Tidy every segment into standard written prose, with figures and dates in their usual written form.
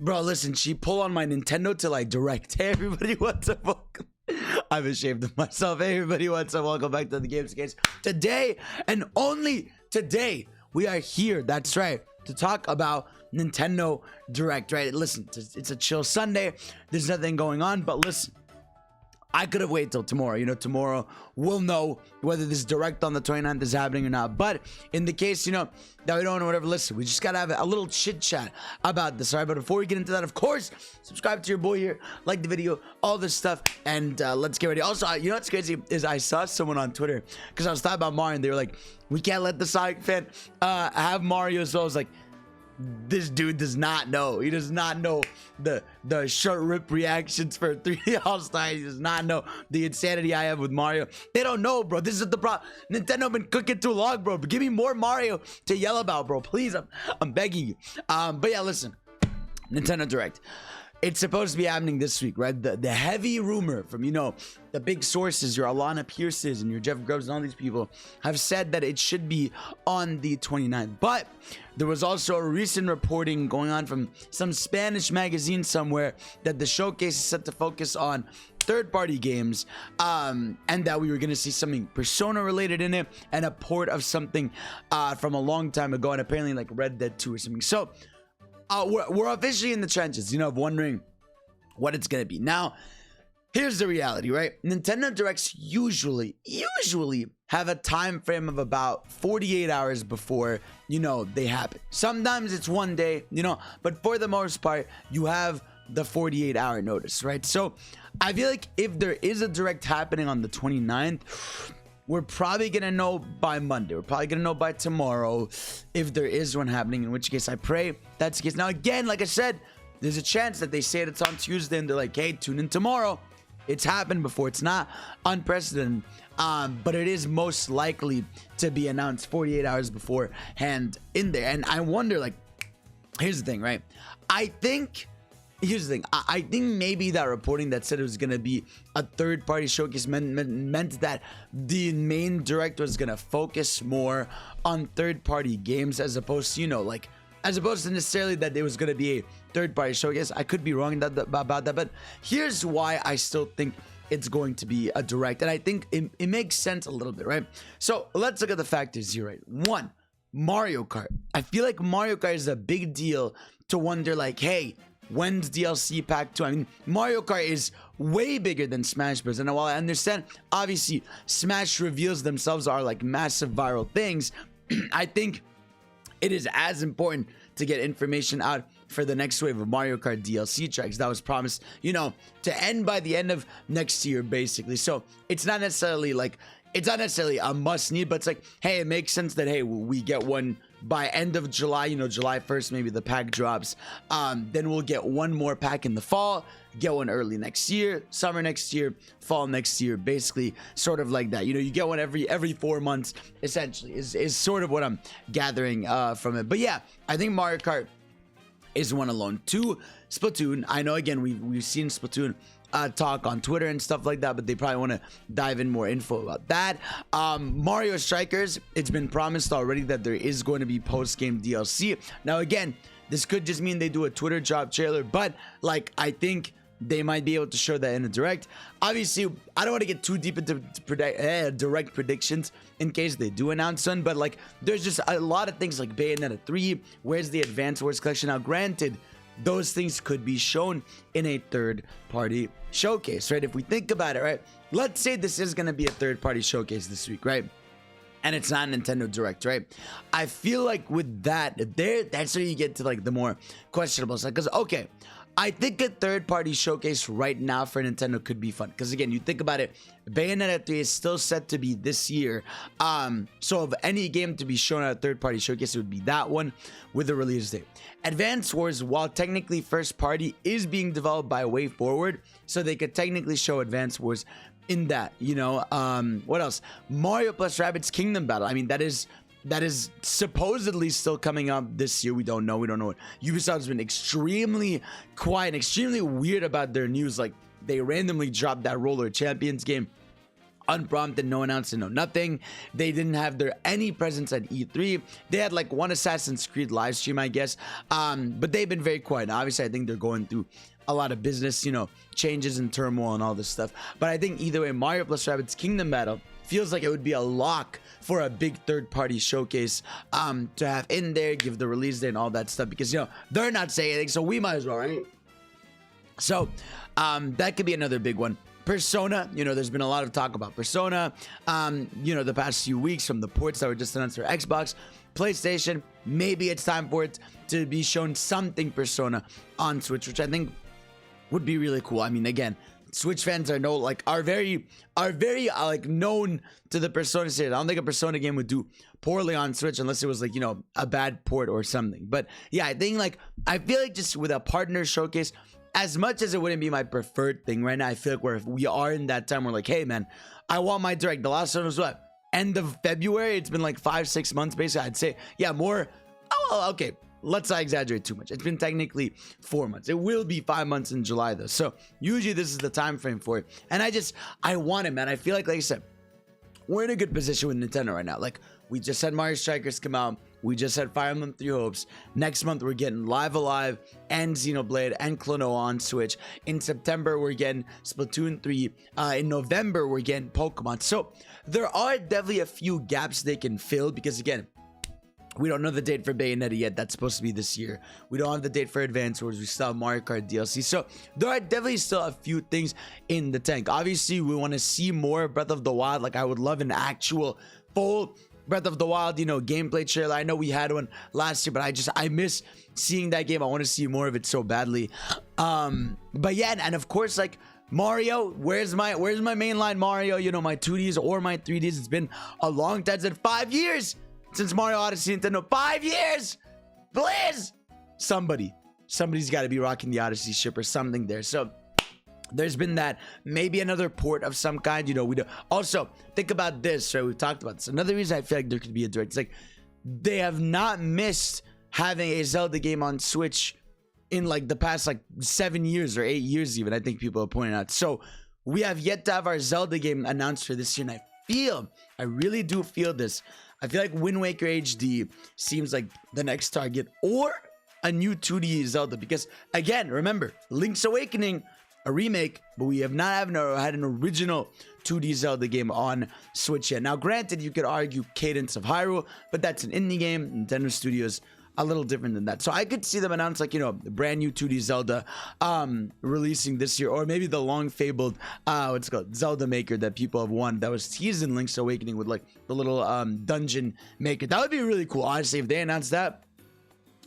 Bro, listen, she pulled on my Nintendo to like direct. Hey, everybody, what's up? Welcome. I'm ashamed of myself. Hey, everybody, what's up? Welcome back to the Games Case. Today, and only today, we are here. That's right, to talk about Nintendo Direct, right? Listen, it's a chill Sunday. There's nothing going on, but listen. I could have waited till tomorrow. You know, tomorrow we'll know whether this direct on the 29th is happening or not. But in the case, you know, that we don't know whatever, listen, we just got to have a little chit chat about this. All right, but before we get into that, of course, subscribe to your boy here, like the video, all this stuff, and let's get ready. Also, you know what's crazy is I saw someone on Twitter because I was talking about Mario and they were like, we can't let the Sonic fan have Mario. So I was like, this dude does not know. He does not know the short rip reactions for 3D All-Stars. He does not know the insanity I have with Mario. They don't know, bro. This is the problem. Nintendo been cooking too long, bro. Give me more Mario to yell about, bro. Please, I'm begging you. But yeah, listen. Nintendo Direct. It's supposed to be happening this week, right? The heavy rumor from, you know, the big sources, your Alana Pierces and your Jeff Grubbs and all these people have said that it should be on the 29th. But there was also a recent reporting going on from some Spanish magazine somewhere that the showcase is set to focus on third-party games, and that we were going to see something Persona related in it and a port of something from a long time ago, and apparently like Red Dead 2 or something. So we're officially in the trenches, you know, of wondering what it's gonna be. Now, here's the reality, right? Nintendo Directs usually have a time frame of about 48 hours before, you know, they happen. Sometimes it's one day, you know, but for the most part, you have the 48-hour notice, right? So I feel like if there is a Direct happening on the 29th, we're probably gonna know by Monday. We're probably gonna know by tomorrow if there is one happening, in which case I pray that's the case. Now, again, like I said, there's a chance that they say it's on Tuesday and they're like, hey, tune in tomorrow. It's happened before. It's not unprecedented, but it is most likely to be announced 48 hours beforehand in there. And I wonder, like, here's the thing, right? Here's the thing. I think maybe that reporting that said it was going to be a third-party showcase meant that the main Direct was going to focus more on third-party games as opposed to, you know, like, as opposed to necessarily that it was going to be a third-party showcase. I could be wrong about that, but here's why I still think it's going to be a Direct. And I think it makes sense a little bit, right? So let's look at the factors here, right? One, Mario Kart. I feel like Mario Kart is a big deal to wonder, like, hey, when's DLC Pack 2? I mean, Mario Kart is way bigger than Smash Bros. And while I understand, obviously, Smash reveals themselves are like massive viral things, I think it is as important to get information out for the next wave of Mario Kart DLC tracks that was promised, you know, to end by the end of next year, basically. So it's not necessarily a must need, but it's like, hey, it makes sense that, hey, we get one by end of July, you know, July 1st, maybe the pack drops. Then we'll get one more pack in the fall, get one early next year, summer next year, fall next year, basically sort of like that. You know, you get one every 4 months, essentially, is sort of what I'm gathering from it. But yeah, I think Mario Kart is one alone. Two, Splatoon. I know, again, we've seen Splatoon talk on Twitter and stuff like that, but they probably want to dive in more info about that. Mario Strikers, it's been promised already that there is going to be post-game DLC. Now, again, this could just mean they do a Twitter drop trailer, but like, I think they might be able to show that in a Direct. Obviously, I don't want to get too deep into Direct predictions in case they do announce one, but like, there's just a lot of things like Bayonetta 3, where's the Advance Wars collection? Now, granted, those things could be shown in a third-party showcase, right? If we think about it, right? Let's say this is going to be a third-party showcase this week, right? And it's not Nintendo Direct, right? I feel like with that, that's where you get to like the more questionable side. Because, okay, I think a third-party showcase right now for Nintendo could be fun. Because again, you think about it, Bayonetta 3 is still set to be this year. So of any game to be shown at a third-party showcase, it would be that one with a release date. Advance Wars, while technically first-party, is being developed by WayForward, so they could technically show Advance Wars in that, you know. What else? Mario plus Rabbids Kingdom Battle. I mean, that is supposedly still coming up this year. We don't know what. Ubisoft has been extremely quiet, extremely weird about their news. Like, they randomly dropped that Roller Champions game unprompted, no announcement, no nothing. They didn't have any presence at E3. They had like one Assassin's Creed live stream, I guess, but they've been very quiet. Now, obviously, I think they're going through a lot of business, you know, changes and turmoil and all this stuff. But I think either way, Mario plus Rabbids Kingdom Battle feels like it would be a lock for a big third-party showcase to have in there, give the release date and all that stuff, because, you know, they're not saying anything, so we might as well, right? So that could be another big one. Persona, you know, there's been a lot of talk about Persona, you know, the past few weeks from the ports that were just announced for Xbox, PlayStation.Maybe it's time for it to be shown something Persona on Switch, which I think would be really cool. I mean, again, Switch fans are very like known to the Persona series. I don't think a Persona game would do poorly on Switch unless it was like, you know, a bad port or something. But yeah, I think like, I feel like just with a partner showcase, as much as it wouldn't be my preferred thing right now, I feel like we are in that time where like, hey man, I want my direct. The last one was what? End of February. It's been like 5-6 months basically. I'd say, yeah, more. Oh, well, okay. Let's not exaggerate too much. It's been technically 4 months. It will be 5 months in July though. So usually this is the time frame for it. And I want it, man. I feel like I said, we're in a good position with Nintendo right now. Like, we just had Mario Strikers come out. We just had Fire Emblem Three Hopes. Next month, we're getting Live Alive and Xenoblade and Klonoa on Switch. In September, we're getting Splatoon 3. In November, we're getting Pokemon. So there are definitely a few gaps they can fill because, again, we don't know the date for Bayonetta yet. That's supposed to be this year. We don't have the date for Advance Wars. We still have Mario Kart DLC. So there are definitely still a few things in the tank. Obviously, we want to see more Breath of the Wild. Like, I would love an actual full Breath of the Wild, you know, gameplay trailer. I know we had one last year, but I miss seeing that game. I want to see more of it so badly. But yeah, and of course, like, Mario, where's my mainline Mario? You know, my 2Ds or my 3Ds. It's been a long time. It's been 5 years since Mario Odyssey Nintendo. 5 years! Please! Somebody's got to be rocking the Odyssey ship or something there. So there's been that. Maybe another port of some kind. You know, we don't. Also, think about this, right? We've talked about this. Another reason I feel like there could be a direct. It's like they have not missed having a Zelda game on Switch in like the past like 7 years or 8 years even. I think people are pointing out. So we have yet to have our Zelda game announced for this year. And I really do feel this. I feel like Wind Waker HD seems like the next target, or a new 2D Zelda. Because again, remember, Link's Awakening, a remake, but we have not had an original 2D Zelda game on Switch yet. Now, granted, you could argue Cadence of Hyrule, but that's an indie game. Nintendo Studios a little different than that. So I could see them announce like, you know, the brand new 2D Zelda releasing this year, or maybe the long fabled what's it called, Zelda Maker that people have won, that was teased in Link's Awakening with like the little dungeon maker. That would be really cool, honestly, if they announced that.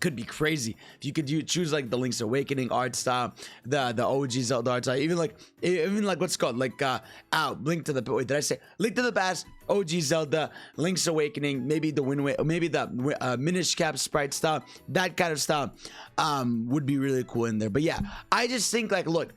Could be crazy if you could choose like the Link's Awakening art style, the OG Zelda art style, even like what's it called, like Link to the, wait, did I say Link to the Past, OG Zelda, Link's Awakening, maybe the maybe the Minish Cap sprite style, that kind of style would be really cool in there. But yeah, I just think like, look,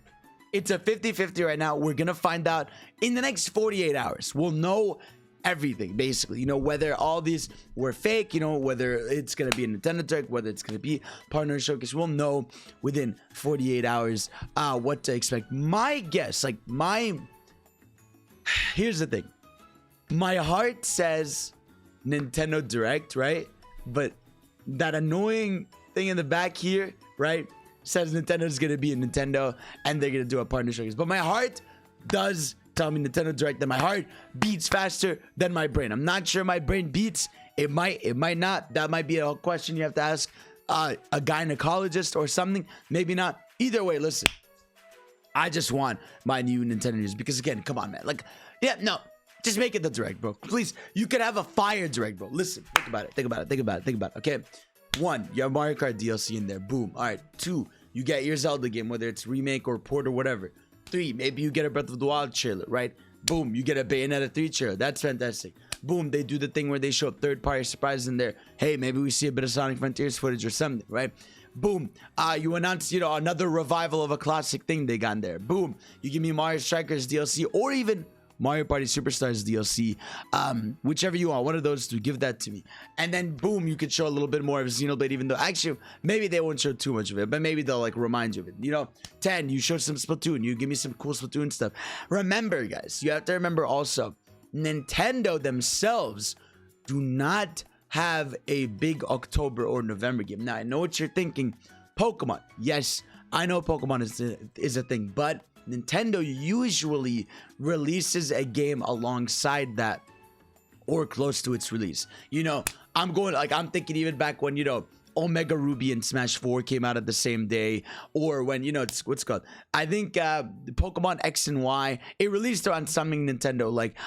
it's a 50-50 right now. We're gonna find out in the next 48 hours. We'll know everything basically, you know, whether all these were fake, you know, whether it's gonna be a Nintendo Direct, whether it's gonna be partner showcase. We'll know within 48 hours what to expect. My guess, like here's the thing, my heart says Nintendo Direct, right? But that annoying thing in the back here, right, says Nintendo's gonna be a Nintendo and they're gonna do a partner showcase. But my heart does tell me Nintendo Direct, and my heart beats faster than my brain. I'm not sure my brain beats. It might not. That might be a question you have to ask a gynecologist or something. Maybe not. Either way, listen, I just want my new Nintendo news because, again, come on, man. Like, yeah, no, just make it the Direct, bro. Please, you could have a fire Direct, bro. Listen, think about it. Okay, 1, you have Mario Kart DLC in there. Boom. All right. 2, you get your Zelda game, whether it's remake or port or whatever. 3, maybe you get a Breath of the Wild trailer, right? Boom, you get a Bayonetta 3 trailer. That's fantastic. Boom, they do the thing where they show up third-party surprises in there. Hey, maybe we see a bit of Sonic Frontiers footage or something, right? Boom, you announce, you know, another revival of a classic thing they got in there. Boom, you give me Mario Strikers DLC, or even Mario Party Superstars DLC, whichever you want, one of those two, give that to me. And then boom, you could show a little bit more of Xenoblade, even though actually maybe they won't show too much of it, but maybe they'll like remind you of it. You know, 10, you show some Splatoon, you give me some cool Splatoon stuff. Remember, guys, you have to remember also, Nintendo themselves do not have a big October or November game. Now, I know what you're thinking. Pokemon. Yes, I know Pokemon is a thing, but Nintendo usually releases a game alongside that or close to its release. You know, I'm thinking even back when, you know, Omega Ruby and Smash 4 came out at the same day, or when, you know, it's what's called, I think Pokemon X and Y, it released around something Nintendo, like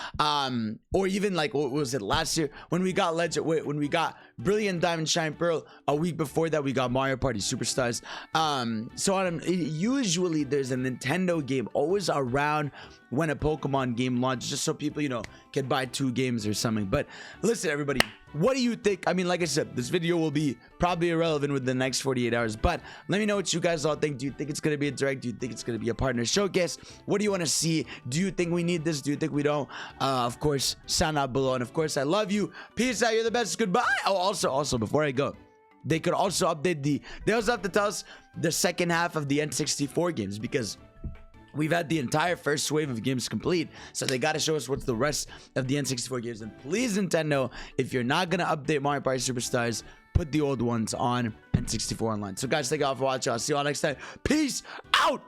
or even like, what was it, last year when we got when we got Brilliant Diamond Shine Pearl. A week before that we got Mario Party Superstars. Usually there's a Nintendo game always around when a Pokemon game launches, just so people, you know, can buy 2 games or something. But listen, everybody, what do you think? I mean, like I said, this video will be probably irrelevant within the next 48 hours, but let me know what you guys all think. Do you think it's going to be a direct? Do you think it's going to be a partner showcase? What do you want to see? Do you think we need this? Do you think we don't? Of course, sound out below. And of course, I love you. Peace out. You're the best. Goodbye. Oh, also, before I go, they could also update they also have to tell us the second half of the N64 games, because we've had the entire first wave of games complete, so they got to show us what's the rest of the N64 games. And please, Nintendo, if you're not gonna update Mario Party Superstars, put the old ones on N64 Online. So guys, thank you all for watching. I'll see you all next time. Peace out.